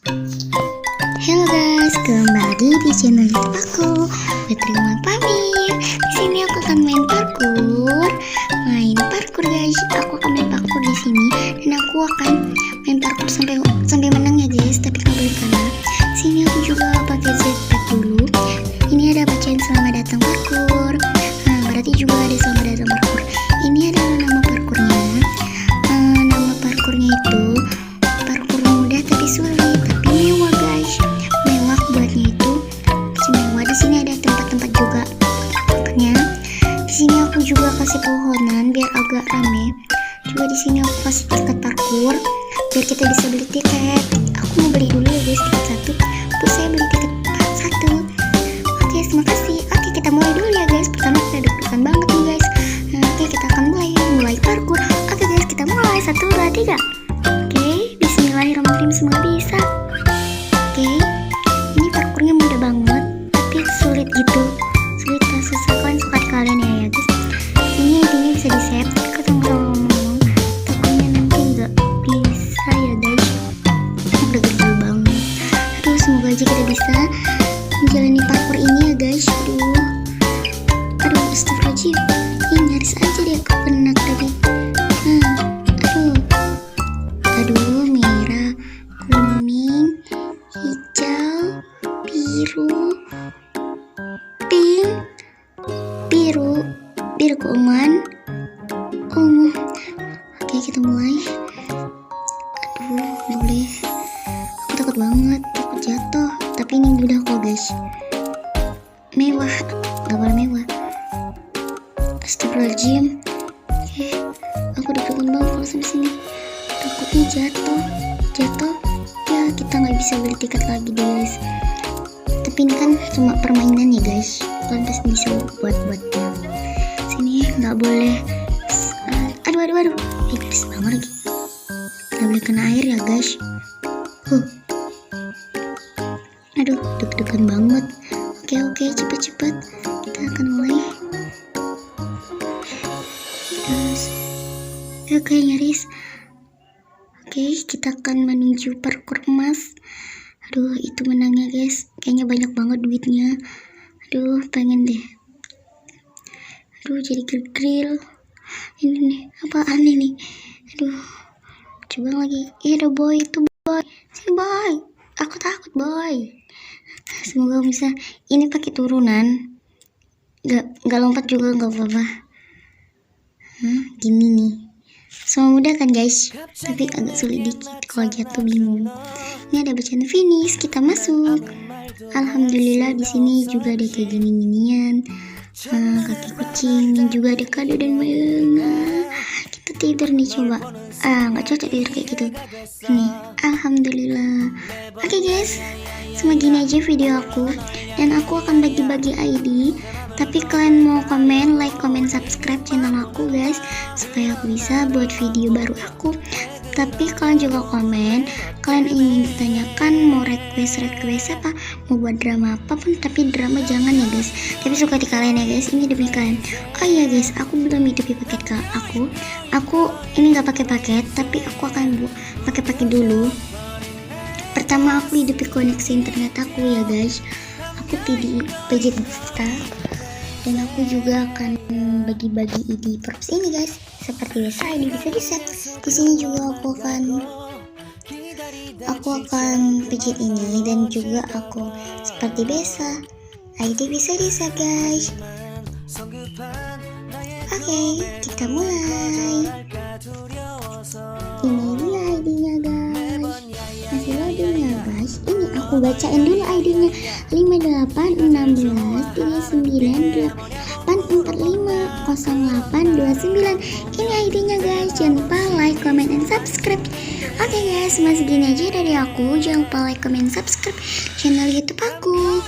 Halo guys, kembali di channel YouTube aku, Betriwan Pamir. Di sini aku akan main parkour guys. Aku akan main parkour di sini dan aku akan main parkour sampai menang ya guys. Tapi nggak boleh kalah. Di sini aku juga pakai jetpack dulu. Ini ada bacaan selamat datang parkour. Nah, berarti juga ada selamat datang parkour. Ini adalah nama parkournya. Nama parkournya itu parkour mudah tapi sulit, tapi mewah guys. Mewah buatnya itu istimewa. Di sini ada tempat-tempat juga. Makanya di sini aku juga kasih pohonan biar agak rame. Juga di sini aku kasih tiket parkour biar kita bisa beli tiket. Aku mau beli dulu ya guys, tiket satu. Terus saya beli tiket satu. Oke, terima kasih. Oke, kita mulai dulu ya guys. Pertama kita deg-degan banget nih guys. Nah, oke, kita akan mulai parkour. Oke guys, kita mulai 1, 2, 3. Oke, bismillahirrahmanirrahim, semoga bisa. Oke, ini parkurnya mudah banget tapi sulit gitu, sulit dan susah. Kalian suka kalian ya guys. Ini bisa di save. Kita ngomong takutnya nanti nggak bisa ya guys. Udah gede banget. Aduh, semoga aja kita bisa menjalani parkur ini ya guys. Aduh, astagfirullahaladzim. Ini nyaris aja deh aku kena tadi. Aduh, merah, kuning, hijau, biru, pink, biru keunguan, ungu. Oke, kita mulai. Aduh, nggak boleh. Aku takut banget, takut jatuh. Tapi ini mudah kok guys. Mewah, nggak boleh mewah. Astagfirullahaladzim. Oke, aku deg-degan banget kalau sampai sini. Takutnya jatuh ya, kita nggak bisa beli tiket lagi guys. Tapi ini kan cuma permainan ya guys, kalian pasti bisa buatnya. Sini nggak boleh. Aduh, garis banget lagi. Nggak boleh kena air ya guys. Aduh, deg-degan banget. Oke, cepet kita akan mulai. Oke, nyaris. Oke, kita akan menuju parkour emas. Aduh, itu menangnya guys. Kayaknya banyak banget duitnya. Aduh, pengen deh. Aduh, jadi grill. Ini nih, apaan ini? Aduh, coba lagi. Ada boy, itu boy. Si boy. Aku takut boy. Semoga bisa. Ini pakai turunan. Gak lompat juga, gak apa-apa. Gini nih. Semua mudah kan guys, tapi agak sulit dikit kalau jatuh bingung. Ini ada bacaan finish, kita masuk. Alhamdulillah di sini juga ada kayak gini-ginian. Kaki kucing, ini juga ada kado dan bunga. Kita tidur nih coba. Nggak cocok tidur kayak gitu. Ini, alhamdulillah. Oke guys, cuma gini aja video aku. Dan aku akan bagi-bagi ID. Tapi kalian mau komen, like, comment, subscribe channel aku guys, supaya aku bisa buat video baru aku. Tapi kalian juga komen, kalian ingin ditanyakan mau request apa, mau buat drama apapun, tapi drama jangan ya guys. Tapi suka di kalian ya guys, ini demi kalian. Oh iya guys, aku belum hidupi paket ke aku ini nggak pakai paket, tapi aku akan pakai paket dulu. Pertama aku hidupi koneksi internet aku ya guys. Aku di PJ Bista. Dan aku juga akan bagi-bagi ID props ini guys. Seperti biasa ID bisa di set. Di sini juga aku akan pijit ini, dan juga aku seperti biasa ID bisa di set guys. Oke, kita mulai. Ini dia ID-nya guys. Masih loading ya guys. Ini aku bacain dulu ID-nya. 581698450829. Ini ID-nya guys. Jangan lupa like, comment, and subscribe. Oke guys, masih gini aja dari aku. Jangan lupa like, comment, subscribe channel YouTube aku.